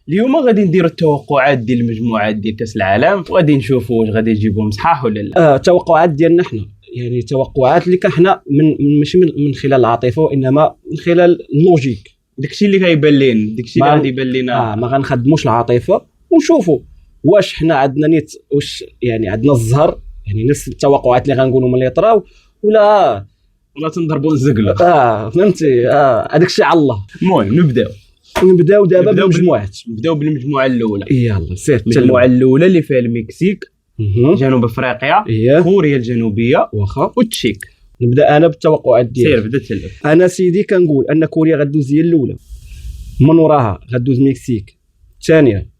اليوم غادي نديروا التوقعات ديال المجموعات ديال كاس العالم وغادي نشوفوا واش غادي يجيبهم صحاح ولا لا. التوقعات ديالنا حنا يعني توقعات اللي كحنا ماشي من خلال العاطفه وانما من خلال اللوجيك. داكشي اللي غيبان لينا، داكشي اللي غادي يبان لينا. ما غنخدموش العاطفه ونشوفوا واش حنا عندنا نيت، واش يعني عندنا الزهر، يعني نفس التوقعات اللي غنقولوا ملي يطراو ولا تنضربوا نزقلوا. فهمتي. هذاك الشيء على الله. المهم نبداو دابا بالمجموعات. نبداو بالمجموعه الاولى. يلا سير. المجموعه الاولى اللي فيها المكسيك، جنوب افريقيا، كوريا الجنوبيه واخا والتشيك. نبدا انا بالتوقعات ديالي. سير بدا تلف. انا سيدي كنقول ان كوريا غدوز هي الاولى، من وراها غدوز المكسيك، الثانيه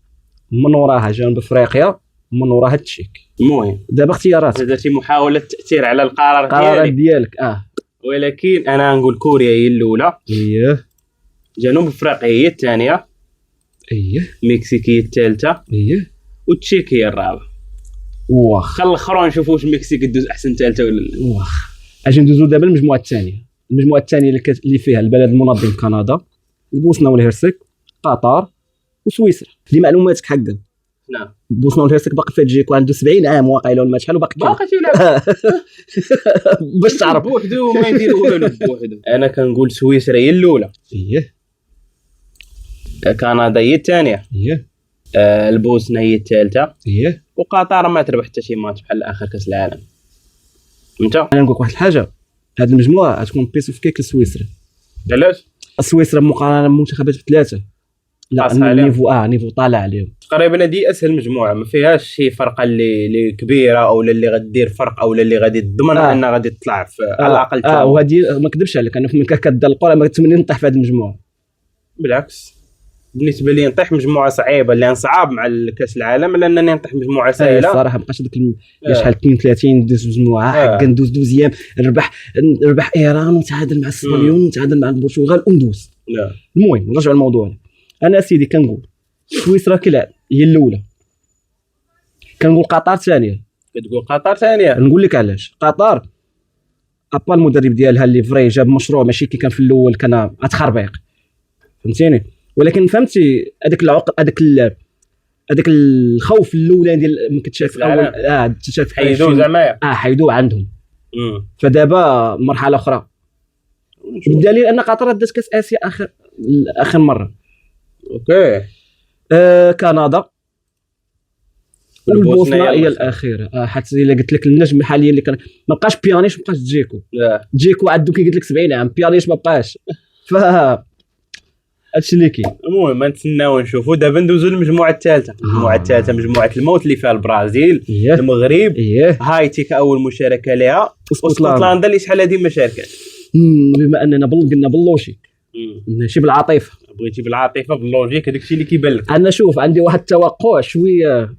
من وراها جنوب افريقيا، من وراها التشيك. المهم دابا اختيارات، درتي محاوله تاثير على القرار ديالك. ولكن انا نقول كوريا هي الاولى، جنوب افريقيا هي الثانيه، المكسيك هي الثالثه، والتشيك هي الرابعه. واخا الاخرون نشوفوا واش المكسيك تدوز احسن ثالثه ولا لا. واخا اجي ندوزو دابا المجموعه الثانيه. المجموعه الثانيه اللي فيها البلد المنظم كندا، البوسنه والهرسك، قطر وسويسرا. لمعلوماتك حقا نعم البوسنه والهرسك باقي فيها تجيك عنده 70 عام واقيلا ولا شحال وباقي تيلعب باش تعرف بوحدو ما يدير والو بوحدو. انا كنقول سويسرا هي الاولى، كندا هي الثانيه، البوسنه هي الثالثه، وقطر ما تربح حتى شي ماتش بحال اخر كاس العالم. انت انا نقول لك واحد الحاجه، هذه المجموعه غتكون بيس اوف كيك لسويسرا. علاش؟ سويسرا مقارنه بالمنتخبات الثلاثه لا نيفو طالع عليهم تقريبا. هذه اسهل مجموعه، ما فيهاش شي فرقه اللي كبيره او اللي غدير فرق او اللي غادي تضمن انها غادي تطلع في على الاقل. وهذه ما كذبش عليك، انا ملي كدار القرعه ما كنتمنى نطيح في هذه المجموعه. بالعكس بالنسبه لي نطيح مجموعه صعيبه اللي صعاب مع كاس العالم لانني نطيح مجموعه سهله. الصراحه مابقاش هذاك شحال 32 ندوز مجموعه حقا ندوز دوزيام، نربح ايران ونتعادل مع الصهيون ونتعادل مع البرتغال وندوز. المهم نرجع للموضوع. انا سيدي كنقول سويسرا كلا هي الاولى، كنقول قطر ثانيه. كتقول قطر ثانيه؟ نقول لك علاش. قطر ابا المدرب ديالها اللي فري جاب مشروع ماشي كي كان في الاول، كان اتخربيق فهمتيني، ولكن فهمتي هذاك العقد هذاك الخوف الاولاني ديال ما كتشاف اول تشاف حيدو زعما حيدو عندهم. فدابا مرحله اخرى، بالدليل ان قطر دات كاس اسيا اخر مره. اوكي. كندا والبوسنه هي الاخيره. حتى الا قلت لك النجم حاليا اللي كان ما بقاش بيانيش، ما بقاش جيكو عنده كي قلت لك 70 عام، بيانيش ما بقاش. هادشي اللي كاين. المهم نتسناو نشوفوا. دابا ندوزو للمجموعه الثالثه. المجموعه الثالثه مجموعه الموت اللي فيها البرازيل، المغرب، هايتي كاول مشاركه لها، واسكتلندا اللي شحال هذه ما شاركاتش. بما اننا قلنا باللوجيك ماشي بالعاطفه. بغيتي بالعاطفه باللوجيك، هذاك الشيء اللي كيبان لك. انا شوف عندي واحد التوقع شويه،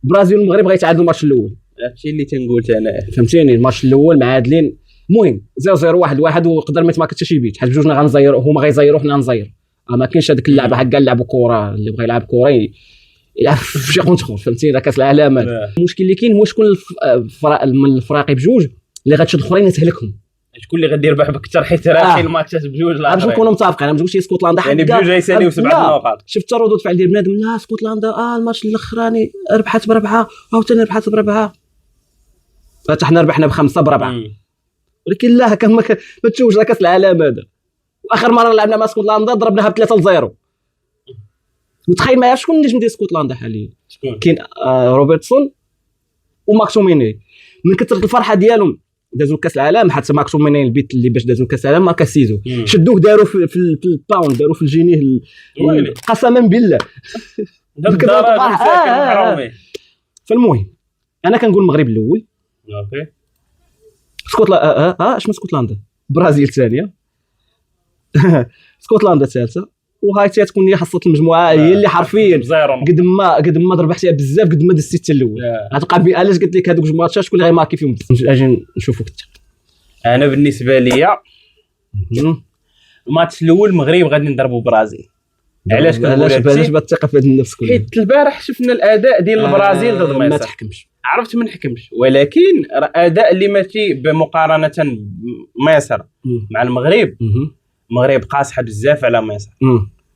البرازيل والمغرب غيتعادلوا الماتش الاول. هادشي اللي تنقول انا فهمتيني. الماتش الاول معادلين، المهم 0-0 1-1 وقدر ما يتماكل حتى شي بيت، حيت بجوجنا غنزيروا، هما غيزيروا حنا نزيروا. ما كاينش هذيك اللعبه حق نلعبوا كره، اللي بغى يلعب كره يلعب في شي كونتخور فهمتيني. كاس العالم المشكل اللي كاين هو شكون من الفراقي بجوج اللي غتشد الاخرين يتهلكهم، شكون اللي غادي يربح بكثر، حيت راه كاين الماتشات بجوج. لا باش نكونوا متفقين، انا ماشي اسكتلندا يعني بجوج غيساليو 7 نقاط. شفت ردود فعل ديال بنادم، لا اسكتلندا الماتش الاخراني ربحت ب4 عاوتاني ربحت ب4، حتى حنا ربحنا ب5-4. ولكن لا هكا ما تشوفش كاس العالم هذا. واخر مره لعبنا مع اسكتلندا ضربناها ب3-0. وتخيل معايا شكون النجم ديال اسكتلندا حاليا؟ كاين روبرتسون وماكسوميني. من كثره الفرحه ديالهم دازوا كاس العالم، حتى ماكسوميني البيت اللي باش دازوا كاس العالم ما كاسيزو، شدوه داروا في الباوند، داروا في الجينيه قسما بالله. فالمهم انا كنقول المغرب الاول. اوكي. اسكتلندا شنو اسكتلندا؟ برازيل ثانيه، اسكتلندا ثالثه، وهايتي تكون هي حصه المجموعه هي اللي حرفيا قد ما ضربتيها بزاف قد ما دزتي حتى الاول. غتبقى علاش قلت لك هذوك الماتشات شكون اللي غيماركي فيهم. اجي نشوفوك انت. انا بالنسبه ليا الماتش الاول المغرب غادي نضربوا برازيل. علاش بالثقه في هذا النفس كله؟ حيت البارح شفنا الاداء ديال البرازيل ضد مصر، ما تحكمش، عرفت ما نحكمش، ولكن اداء اللي ماشي بمقارنه مصر مع المغرب. المغرب قاصحه بزاف على مصر.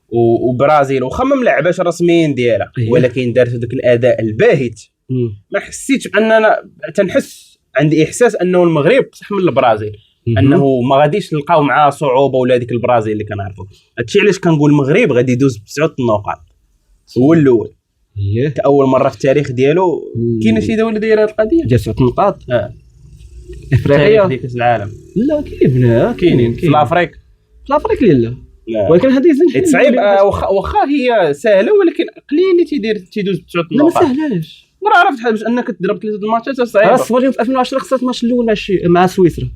وبرازيل واخا ما ملعباش رسميا ديالها ولكن دارت ذاك الاداء الباهت ما حسيتش اننا تنحس عندي احساس انه المغرب صح من البرازيل انه ما غاديش نلقاو معاه صعوبه ولا ديك البرازيل اللي كنعرفوا. هادشي علاش كنقول المغرب غادي يدوز ب9 نقاط هو الاول كاول مره في التاريخ ديالو. كاينه شي دوله دايره هاد القضيه ديال 9 نقاط افريقيا ديال كاس العالم؟ لا كاينين في الافريق لا ولكن هذه زين صعيب. واخا هي سهله ولكن قليل اللي تيدوز ب9 نقاط. لا ما سهلاش ما عرفت باش انك تضرب 3 الماتشات صعيبه. الصفرين في 2010 خسرت الماتش الاول مع سويسرا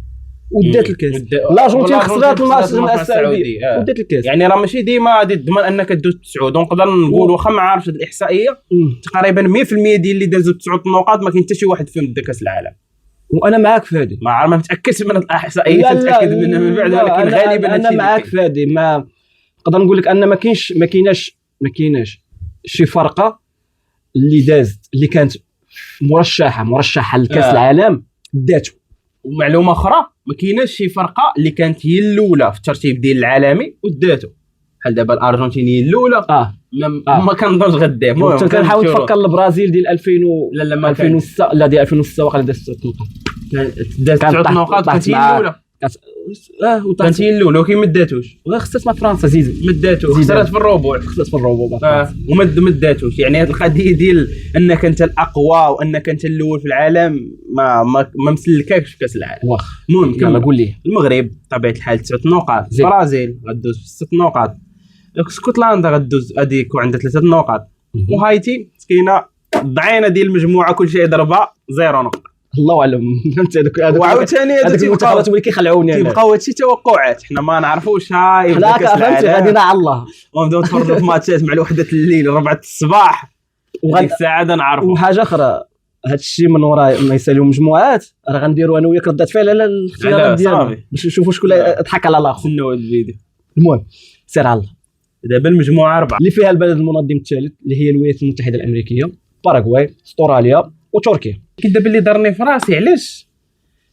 ودات الكاس. الارجنتين خسرت الماتش مع السعوديه ودات الكاس. يعني راه ماشي ديما غادي تضمن انك تدوز ب9. ونقدر نقول واخا ما عارفش الاحصائيه تقريبا 100% ديال اللي دازوا ب9 نقاط ما كاين حتى شي واحد فيهم دا كاس العالم. وانا معاك في هذه ما متاكدش من الاحصائيه تتاكد منها من بعد ولكن غالبا انا معاك في هذه. ما نقدر نقول لك ان ما كايناش شي فرقه اللي دازت اللي كانت مرشحه لكاس العالم داتو. ومعلومه اخرى ما كايناش شي فرقه اللي كانت هي الاولى في الترتيب ديال العالمي وداتو بحال دابا الارجنتين هي الاولى. ما كنظنش غدا. المهم كنحاول نفكر البرازيل ديال 2000 لا 2006 لا ديال 2006 واقيلا دازت 6 نقاط. دازت 9 نقاط كانت هي الاولى. كانت هي الاولى ولكن ما داتوش. خسرت مع فرنسا زيزو ما داتوش. خسرت في الربع وما داتوش. يعني هذه القضيه ديال انك انت الاقوى وانك انت الاول في العالم ما مسلكاكش في كاس العالم. المهم كما قول لي المغرب بطبيعه الحال 9 نقاط. البرازيل غدوز ب 6 نقاط. اسكتلندا غدوز غادي يكون عندها 3 نقاط. وهايتي مسكينه ضعينه ديال المجموعه كل شيء ضربه 0 نقطه. الله اعلم. فهمت هذوك وعاوتاني هذوك المنتخبات اللي كيخلعوني تيبقاو هادشي توقعات حنا ما نعرفوش. هاي لا فهمتي غادي على الله ونبداو نتفرجوا في ماتشات مع الوحده الليل 4 الصباح وديك الساعه نعرفوا. وحاجه اخرى هادشي من وراء ما يساليو مجموعات راه غنديروا انا وياك ردات فعل على الاختيارات ديالنا باش نشوفوا شكون ضحك على الاخر. نسناو هذا الفيديو. المهم سير على الله. دابا المجموعه 4 اللي فيها البلد المنظم الثالث اللي هي الولايات المتحده الامريكيه باراغواي استراليا وتركيا. كي دابا اللي دارني في راسي علاش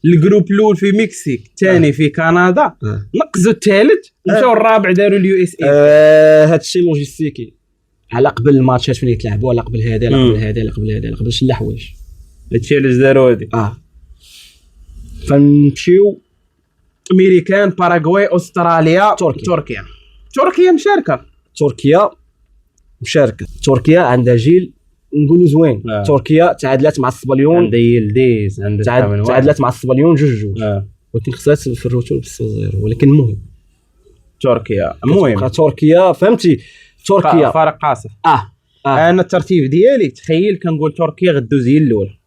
الجروب الاول في مكسيك الثاني في كندا نقزوا الثالث مشاو الرابع داروا اليو اس اي. هادشي لوجيستيكي على قبل الماتشات فين يتلعبوا على قبل هذا على قبل شي حوايج. هادشي علاش داروا هادي. فنمشيو امريكان باراغواي استراليا تركيا مشاركه. تركيا عندها جيل نقولوا زوين. تركيا تعادلات مع الصبليون. عندها يلديز تعادلات مع الصبليون 2-2 ولكن خسرت في الروتور ب0-0. ولكن المهم تركيا فهمتي تركيا فرق قاصر. انا الترتيب ديالي تخيل كنقول تركيا غدوز هي الاولى.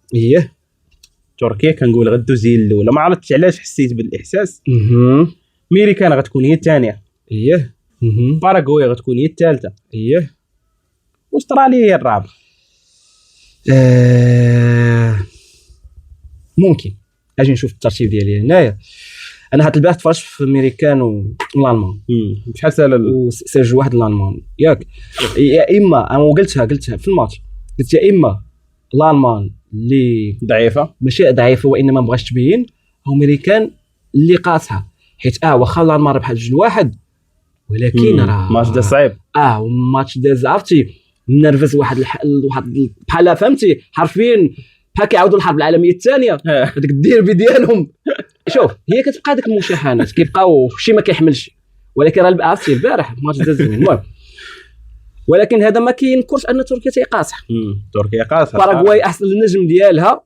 تركيا كنقول غدوز هي الاولى. ما عرفتش علاش حسيت بالاحساس. امريكان غتكون هي الثانيه. باراغواي غتكون هي الثالثه. استراليا هي الرابعه. ممكن اجي نشوف الترتيب ديالي هنايا. انا هاد البارح تفرجت في امريكان والالمان. شحال سالا سجل واحد الالمان ياك. يا اما انا قلتها في الماتش قلت يا اما الالمان اللي ضعيفه ماشي ضعيفه وانما ما بغاش تبين او امريكان اللي قاصحه حيت واخا الالمان ربحت 2-1 ولكن راه ماتش دا صعيب. ماتش دا عرفتي منرفز واحد بحال فهمتي حرفيا بحال كيعاودوا الحرب العالميه الثانيه. هذاك الديربي ديالهم. شوف هي كتبقى ديك المشاحنات كيبقاو شي ما كيحملش ولكن راه عرفتي البارح ماتش دا زوين. المهم ولكن هذا ما كينكرش ان تركيا تيقاصح. تركيا قاصحه. باراغواي احسن النجم ديالها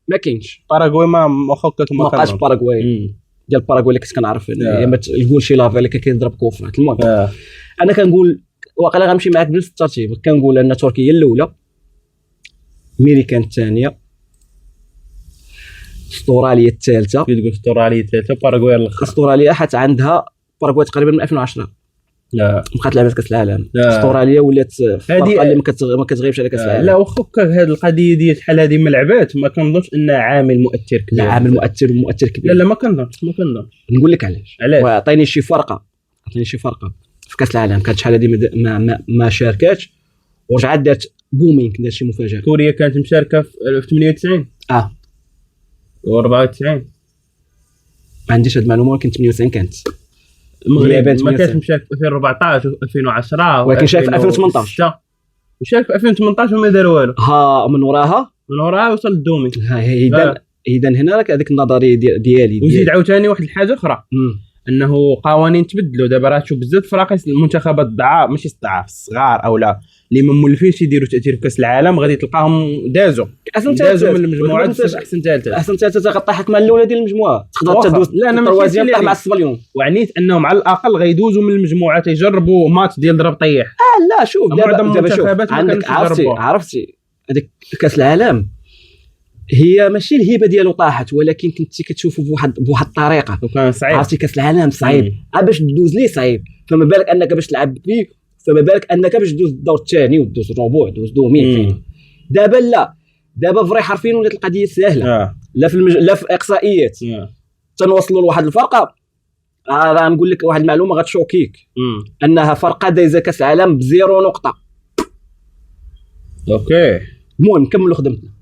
ما كاينش. باراغواي ما واخا ما بقاش باراغواي ديال باراغواي اللي كنت كنعرف الجول شي لافا اللي كيضرب كوفرات. المهم انا كنقول واقيلا غنمشي معاك بنفس الترتيب. كنقول ان تركيا هي الاولى امريكان الثانيه استراليا الثالثه. كتقول استراليا الثالثه باراغواي الاخر. استراليا حيت عندها باراغواي تقريبا من 2010 بقات لعبت كاس العالم. استراليا ولات فرقه اللي ما كتغيبش على كاس العالم. لا واخا هذه القضيه ديال شحال هذه ما لعبات ما كنظنش انها عامل مؤثر كبير. لا عامل مؤثر كبير. لا ما كنظنش نقول لك علاش. عطيني شي فرقه في كاس العالم كانت شحال هذه ما شاركاتش ورجعت دارت بومينغ دارت شي مفاجاه. كوريا كانت مشاركه في 98 و94 ما عنديش هاد المعلومه ولكن 98 كانت المغرب ما كانش مشارك في 2014 و2010 ولكن شارك في 2018 وشارك في 2018 وما دار والو. ها من وراها وصل للدومي. اذا هنا راك هذيك النظريه ديالي. وزيد عاوتاني واحد الحاجه اخرى انه قوانين تبدلوا دابا. راه تشوف بزاف فراقي المنتخبات الضعاف ماشي الضعاف الصغار او لا اللي ما مولفينش يديروا تاثير في كاس العالم غادي تلقاهم دازوا من المجموعات احسن ثالثه غطيحك مع الاولى ديال المجموعه تقدر تدوز. لا انا ماشي مع السبليون وعنيت انهم على الاقل غيدوزوا من المجموعات يجربوا ماتش ديال ضرب طيح. لا شوف دابا شوف عندك عرفتي هذيك كاس العالم هي ماشي الهبه ديالو طاحت ولكن كنتي كتشوفه بواحد الطريقه وكان صعيب. عرفتي كاس العالم صعيب باش تدوز ليه صعيب فما بالك انك باش تلعب فيه فما بالك انك باش تدوز الدور الثاني وتدوز الربع تدوز دومين فين. دابا لا دابا فري حرفيا ولات القضيه سهله. لا في اقصائيات تنوصلوا لواحد الفرقه. راه نقول لك واحد المعلومه غتشوكيك انها فرقه دايزه كاس العالم بزيرو نقطه. اوكي المهم نكملوا خدمتنا.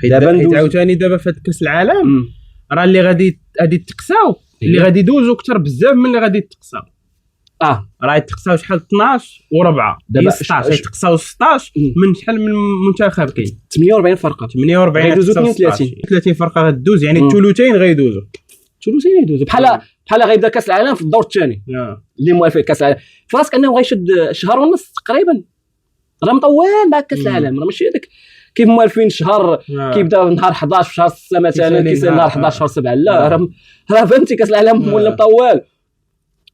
حيت عاوتاني دابا في كاس العالم راه اللي غادي تقساو اللي غادي يدوزوا اكثر بزاف من اللي غادي يتقساو. راه يتقساو شحال 12 وربعه دابا 16 يتقساو 16 من شحال من منتخب كاين 48 فرقه 48 غيدوزوا 32 فرقه غدوز يعني الثلثين غيدوزوا بحال غيبدا كاس العالم في الدور الثاني اللي موالف كاس العالم فراسك انه غيشد شهر ونص تقريبا. راه مطول مع كاس العالم راه ماشي هذاك كيف موالفين شهر كيبدا نهار 11 في شهر 6 مثلا كيصير نهار 11 شهر 7 لا راه فهمتي كاس العالم ولا مطول.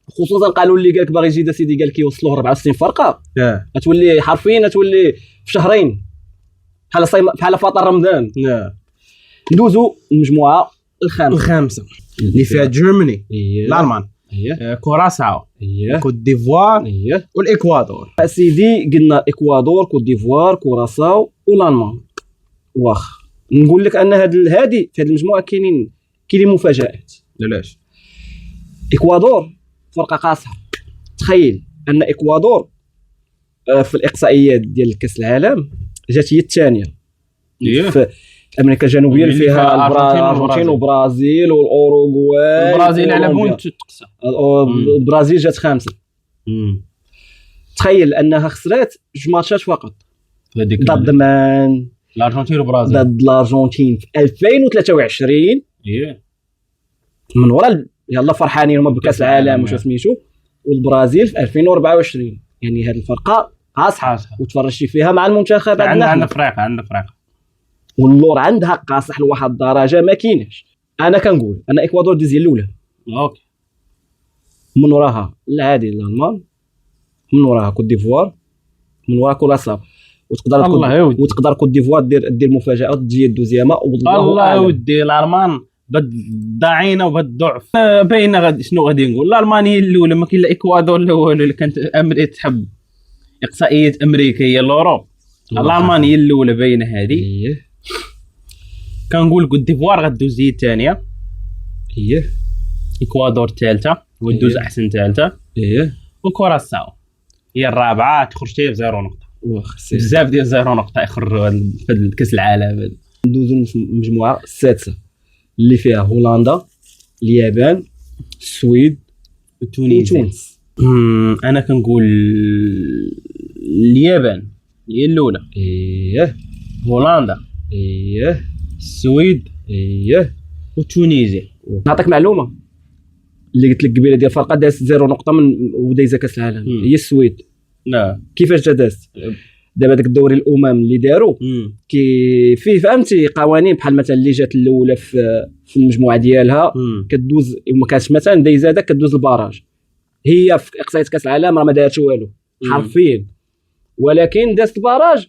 خصوصا قالوا اللي قالك باغي يزيد سيدي قال لك يوصلوه 64 فرقه غتولي حرفيا تولي في شهرين بحال فطر رمضان. ندوزو المجموعه الخامسه اللي فيها جيرماني الالمان كوراساو كوت ديفوار والاكوادور. سيدي قلنا الاكوادور كوت ديفوار كوراساو والالمان. واخ نقول لك ان هذه في هذه المجموعه كاينين مفاجات. علاش؟ اكوادور فرقه قاصحه. تخيل ان اكوادور في الاقصائيات ديال كاس العالم جات هي الثانيه في امريكا الجنوبيه اللي فيها الارجنتين وبرازيل والاوروغواي. البرازيل على بونت تقسى. البرازيل جات خامسه. تخيل انها خسرت جوج ماتشات فقط ضد من الارجنتين وبرازيل ضد الارجنتين في 2023 من ورا يلا فرحانين هما بكاس العالم وش سميتو. والبرازيل في 2024 يعني هذه الفرقه قاصحه وتفرجتي فيها مع المنتخب عندنا فريق واللور عندها قاصح لواحد الدرجه ما كايناش. انا كنقول انا اكوادور ديزي الاولى اوكي من وراها العادي الالمان من وراها كوت ديفوار من وراها كوراساو وتقدر كوت ديفوار دير مفاجاه وتجي الدوزيامه والله ودي الالمان بد ضعينه وبد ضعف باينه. غادي شنو غادي نقول الالمان هي الاولى ما كاين لا اكوادور الاول اللي كانت امريكا تحب اقصائيه امريكيه الاوروب. الالمان هي الاولى باينه هذه. كنقول كوت ديفوار غدوز هي الثانيه اكوادور الثالثه ودوز احسن ثالثه وكوراساو هي الرابعه تخرج حتى بزيرو نقطه. بزاف ديال زيرو نقطه يخرجوا في كاس العالم. ندوزو المجموعه السادسه اللي فيها هولندا اليابان السويد وتونس. انا كنقول اليابان هي الاولى هولندا السويد وتونيزيا. نعطيك معلومه اللي قلت لك قبيله ديال فرقه دازت زيرو نقطه من ودايزه كاس العالم هي السويد. كيفاش دازت دابا داك الدوري الامم اللي داروا فيه فهمتي قوانين بحال مثلا اللي جات الاولى في المجموعه ديالها كدوز وما كانش مثلا دايزه هذاك كدوز الباراج. هي في اقصائيه كاس العالم راه ما دارتش والو حرفيا ولكن دازت الباراج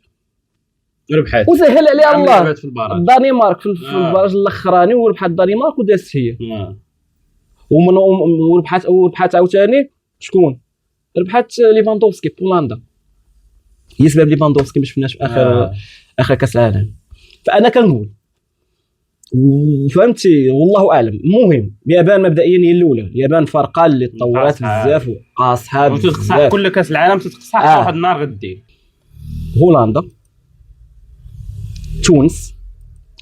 ربحات وسهل عليها الله. الدنمارك في الباراج الاخراني وربحات الدنمارك ودازت هي وربحات عاوتاني شكون ربحات ليفاندوفسكي بولندا. هي سبب ليفاندوفسكي ما شفناش في اخر كاس العالم. فانا كنقول وفهمتي والله اعلم. المهم اليابان مبدئيا هي الاولى. اليابان فرقه اللي تطورات بزاف وقاصحه بزاف كل كاس العالم تتقصح واحد النهار غدي. هولندا تونس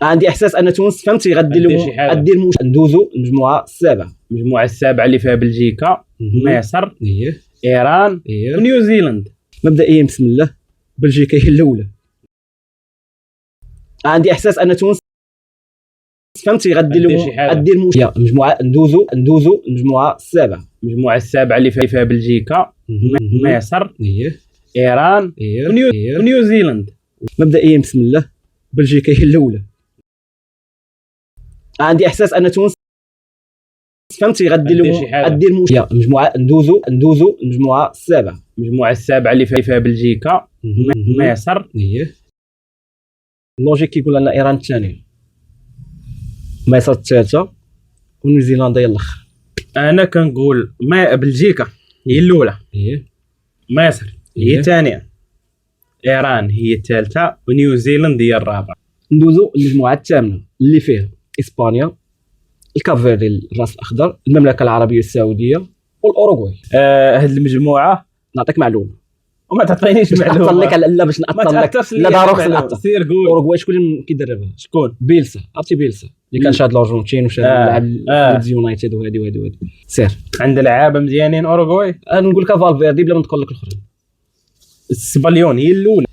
عندي احساس ان تونس فهمتي غدير لهم غدير ندوزو المجموعه السابعه. المجموعه السابعه اللي فيها بلجيكا، مصر، ايران، ونيوزيلند. مبدئيا بسم الله، بلجيكا هي الاولى. عندي احساس ان تونس فهمتي غدير لهم غدير المجموعه ندوزو المجموعه السابعه. المجموعه السابعه اللي فيها بلجيكا، مصر، ايران، ونيوزيلند. مبدئيا بسم الله، بلجيكا هي الاولى. عندي احساس ان تونس فهمتي غدير لهم غدير المجموعه ندوزو المجموعه السابعه. المجموعه السابعه اللي فيها بلجيكا، مصر. اللوجيك كيقول لنا ايران الثانيه، مصر الثالثه، ونيوزيلندا هي الاخر. انا كنقول بلجيكا هي الاولى، مصر هي الثانيه، ايران هي الثالثه، ونيوزيلند هي الرابعه. ندوزو المجموعه الثامنه اللي فيها اسبانيا، الكافيردي الراس الاخضر، المملكه العربيه السعوديه، والاوروغواي. هذه المجموعه نعطيك معلومه وما تعطينيش معلومه. نعطل لك لا باش نعطل لك لا ضروري سير قول. الاوروغواي شكون اللي كيدربها؟ شكون؟ بيلسا. عرفتي بيلسا اللي كان شاد الارجنتين وشاد لعب يونايتد وهذه سير. عند لعابه مزيانين اوروغواي. انا نقول لك فالفيردي بلا ما نقول لك الاخرين. السباليون هي الاولى،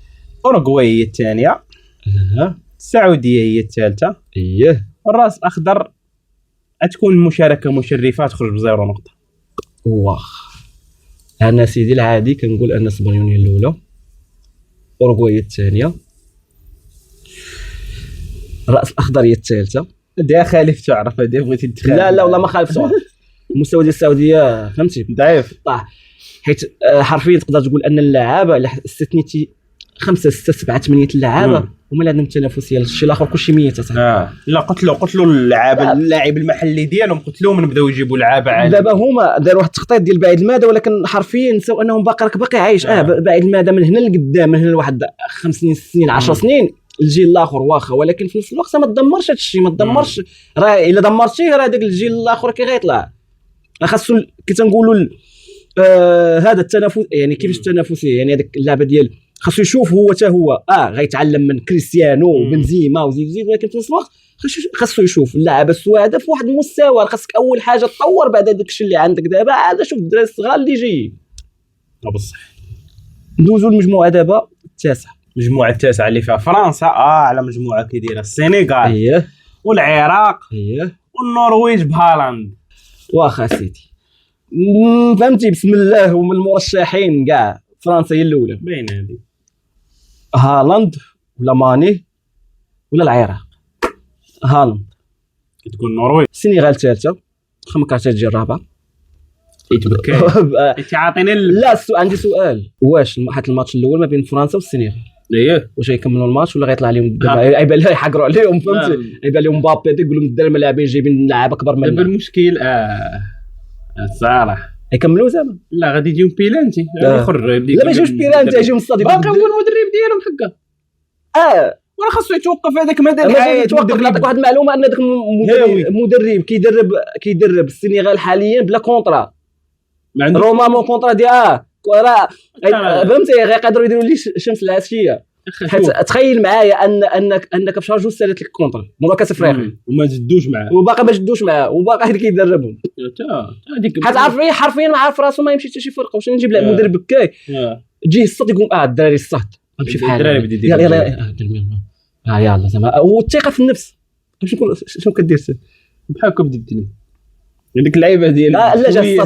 اوروغواي هي الثانيه، السعوديه هي الثالثه، والراس الاخضر تكون مشاركه مشرفه تخرج بزيرو نقطه. واخ انا سيدي العادي كنقول ان سباليون هي الاولى، اوروغواي هي الثانيه، الراس الاخضر هي الثالثه. هذا خالف تعرف، هذا بغيتي تدخل. لا والله ما خالف تعرف. المستوى ديال السعوديه فهمتي ضعيف، حيت حرفيا تقدر تقول ان اللعابه اللي استثنيتي 5 6 7 8 اللعابه هما اللي عندهم تنافسيه، الشيء الاخر كلشي ميت. لا قتلوا اللاعب المحلي ديالهم، قتلوهم بداو يجيبوا لعابه عادي. دابا هما داروا واحد التخطيط ديال بعيد المدى، ولكن حرفيا نساو انهم باقي عايش. بعيد المدى من هنا لقدام، من هنا لواحد 5 سنين 6 سنين 10 سنين الجيل الاخر واخا، ولكن في نفس الوقت ما تدمرش هذا الشيء، ما تدمرش. راه الا دمرتيه راه داك الجيل الاخر كي غيطلع. خاصو كي تنقولوا هذا التنافس، يعني كيفاش التنافسيه، يعني هذيك اللعبه ديال خاصو يشوف هو حتى هو غيتعلم من كريستيانو وبنزيما وزيد، ولكن في نفس الوقت خاصو يشوف اللعابه السواده في واحد المستوى. خاصك اول حاجه تطور بعد داك الشيء اللي عندك دابا، عاد شوف الدراري الصغار اللي جايين. بصح ندوزو المجموعه دابا التاسعه. المجموعه التاسعه اللي فيها فرنسا، على مجموعه كي دايره السنغال، والعراق، والنرويج بهالاند. واخا سيدي فهمتي بسم الله، ومن المرشحين كاع فرنسا هي الاولى بين هذه، هالاند ولا ماني ولا العراق. هالاند كتقول النرويج، السنغال الثالثه، خمكارتي تجي الرابعه. انت عاطيني لا عندي سؤال، واش حيت الماتش الاول ما بين فرنسا والسنغال واش غيكملوا الماتش ولا غيطلع عليهم دابا يبان لهم يحقروا عليهم فهمتي، يبان لهم مبابي يقول لهم الدراري اللاعبين جايبين لعابه اكبر مننا. دابا المشكل الصراحه يكملوا زعما لا غادي يجيو بيلانتي لا ما يجيوش بيلانتي، يجيو من الصاد باقي هو المدرب ديالهم حقا. ولا خاصو يتوقف هذاك مدى الحياه. يتوقف. نعطيك واحد المعلومه ان داك المدرب كيدرب السنغال حاليا بلا كونطرا، روما مو كونطرا ديال فهمتي غيقدروا يديروا لي شمس العشيه. تخيل معايا انك بشهر جوج سالت لك كونطرا مورا كاس افريقيا وما جدوش معاه، وباقي ما جدوش معاه، وباقي كيدربهم. حيت حرفيا ما عارف راسو ما يمشي حتى شي فرقه. واش نجيب المدرب بكاي تجيه الصاد يقول الدراري الصاد نمشي في حالي يلا زعما والثقه في النفس. شنو كدير بحال هكا بديت تنم ديك اللعيبه ديال لا جا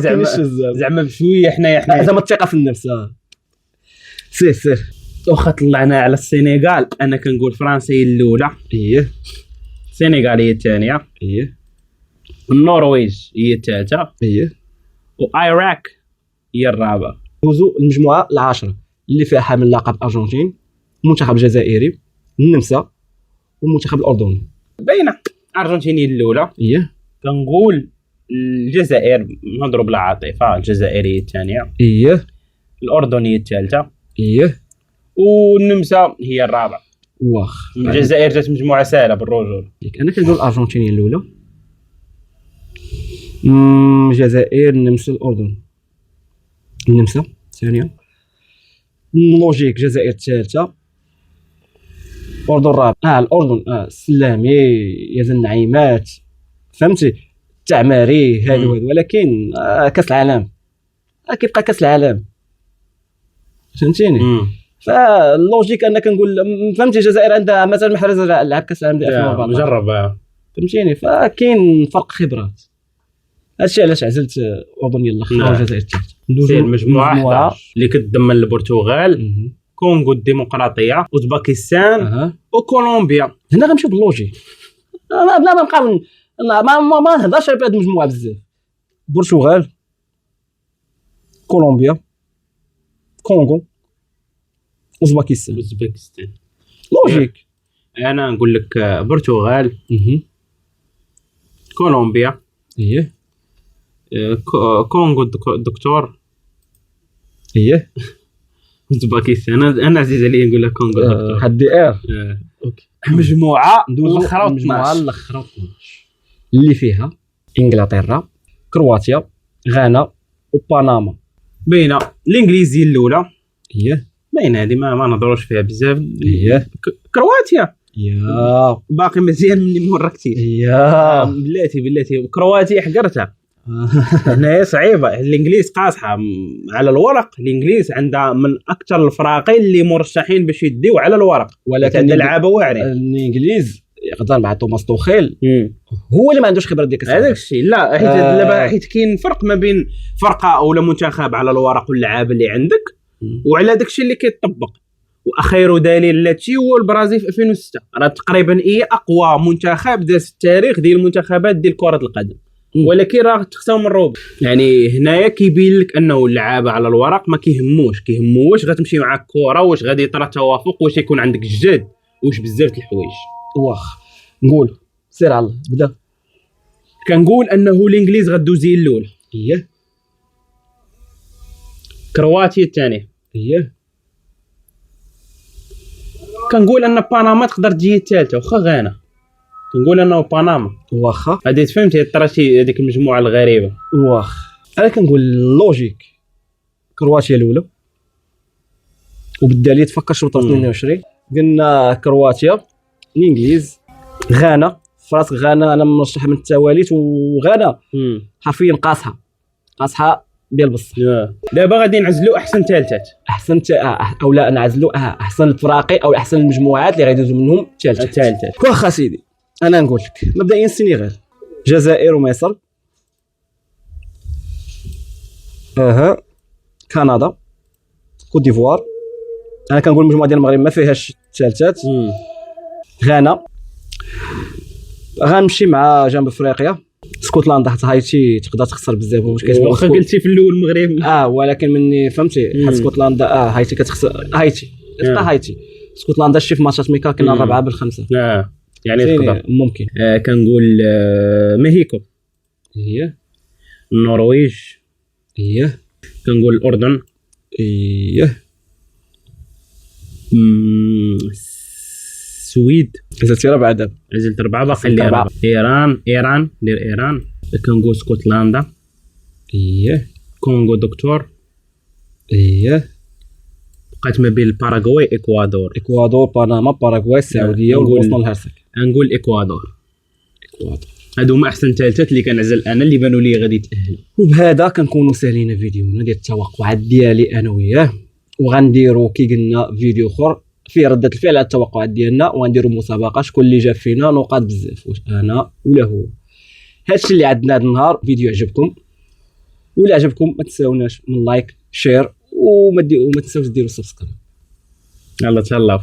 زعما بشويه حنايا زعما الثقه في النفس. سير واخا طلعنا على السنغال، انا كنقول فرنسا هي الاولى، السنغال هي الثانيه، النرويج هي الثالثه، والعراق هي الرابعه. دوزو المجموعه العاشره اللي فيها حامل لقب ارجنتين، المنتخب الجزائري، النمسا، والمنتخب الاردني. باينه الارجنتين هي الاولى، كنقول الجزائر نهضروا بالعاطفه، الجزائر هي الثانيه، الاردن هي الثالثه، والنمسا هي الرابعه. واخ الجزائر جات مجموعه سهله بالرجوع. انا كنقول الارجنتين هي الاولى، الجزائر، النمسا، الاردن. النمسا ثانيه، لوجيك الجزائر الثالثه، الاردن الرابع الاردن السلامي يا ذا النعيمات فهمتي التعماري هادو ولكن كاس العالم كيبقى كاس العالم فهمتيني. فاللوجيك انا كنقول فهمتي الجزائر عندها مثلا محرز لعب كاس العالم ديال 2014 مجرب فهمتيني. فكاين فرق خبرات هادشي علاش عزلت الاردن يلا خرجوا الجزائر الثالث. ندوزو المجموعه اللي كتضمن البرتغال كونغو الديمقراطيه اوزباكستان وكولومبيا. هنا غنمشيو باللوجيك بلا ما نبقى ما نهضرش على هاد المجموعه بزاف. البرتغال كولومبيا كونغو اوزباكستان لوجيك. انا نقول لك برتغال كولومبيا كونغو الدكتور اوزباكستان. انا عزيز عليا نقول لك كونغو الدكتور هاد اوكي. مجموعه الاخرى 12 اللي فيها انجلترا كرواتيا غانا وبنما. بين الانجليزيه الاولى باين هذه ما نهضروش فيها بزاف. كرواتيا باقي مزيان مني مورا كثير بلاتي كرواتيا حقرتها هنايا صعيبه. الانجليز قاصحه على الورق. الانجليز عندها من اكثر الفراقين اللي مرشحين باش يديو على الورق ولكن لعابه واعرين. الانجليز يقدر مع توماس توخيل هو اللي ما عندوش خبره ديك هذاك الشيء. لا حيت دابا حيت كاين فرق ما بين فرقه ولا منتخب على الورق واللعابه اللي عندك وعلى داك الشيء اللي كيطبق. واخير دليل لهادشي هو البرازيل في 2006 راه تقريبا هي اقوى منتخب داز في التاريخ ديال المنتخبات ديال كره القدم ولكن راه تخساو من روب. يعني هنايا كيبين لك انه اللعابه على الورق ما كيهموش واش غتمشي معاك كره واش غادي يطرى توافق واش يكون عندك الجد واش بزاف د الحوايج. واخ نقول سير على الله بدا. كنقول انه الانجليز غدوزي الاولى كرواتيا الثانيه كنقول ان بنما تقدر تجي الثالثه واخا غانا. كنقول انه بنما واخا هادي فهمتي طراتي هذيك المجموعه الغريبه. انا كنقول لوجيك كرواتيا الاولى وبالتالي تفكر شروط 22 قلنا كرواتيا الانجليز غانا فراسك غانا انا مرشح من التواليت وغانا حرفيا قاصحه ديال بصح. دابا غادي نعزلوا احسن ثالثات او لا نعزلوا احسن الفراقي او احسن المجموعات اللي غيدوزوا منهم الثالثات. واخا سيدي انا نقول لك مبدئيا السنغال الجزائر ومصر كندا كوت ديفوار. انا كنقول المجموعه ديال المغرب ما فيهاش الثالثات. غانا غنمشي مع جنوب افريقيا اسكتلندا حتى هايتي تقدر تخسر بزاف واش كتبان واخا قلتي في الاول المغرب ولكن مني فهمتي حتى اسكتلندا هايتي كتخسر هايتي اسكتلندا شي في ماتشات ميكا كنا 4-5 يعني تقدر ممكن. كنقول مكسيكو النرويج كنقول الاردن السويد عزلت 4 دابا عزلت 4 باقي لي 4. ايران ندير ايران كنقول اسكتلندا كونغو دكتور بقات ما بين الباراغواي اكوادور بنما باراغواي السعوديه ووصلنا للهرسك. نقول اكوادور هادو هما احسن ثالثات اللي كنعزل انا اللي بانوا لي غادي يتاهلوا. وبهذا كنكونوا سالينا فيديونا ديال التوقعات ديالي انا وياه وغنديروا كي قلنا فيديو اخر فيه ردة الفعل على التوقعات ديالنا وغنديروا مسابقه شكون اللي جاب فينا نقاط بزاف واش انا ولا هو. هادشي اللي عندنا هذا النهار. فيديو عجبكم ولا عجبكم ما تنساوناش من لايك شير وما تنساوش ديروا سبسكرايب. يلا تهلاو.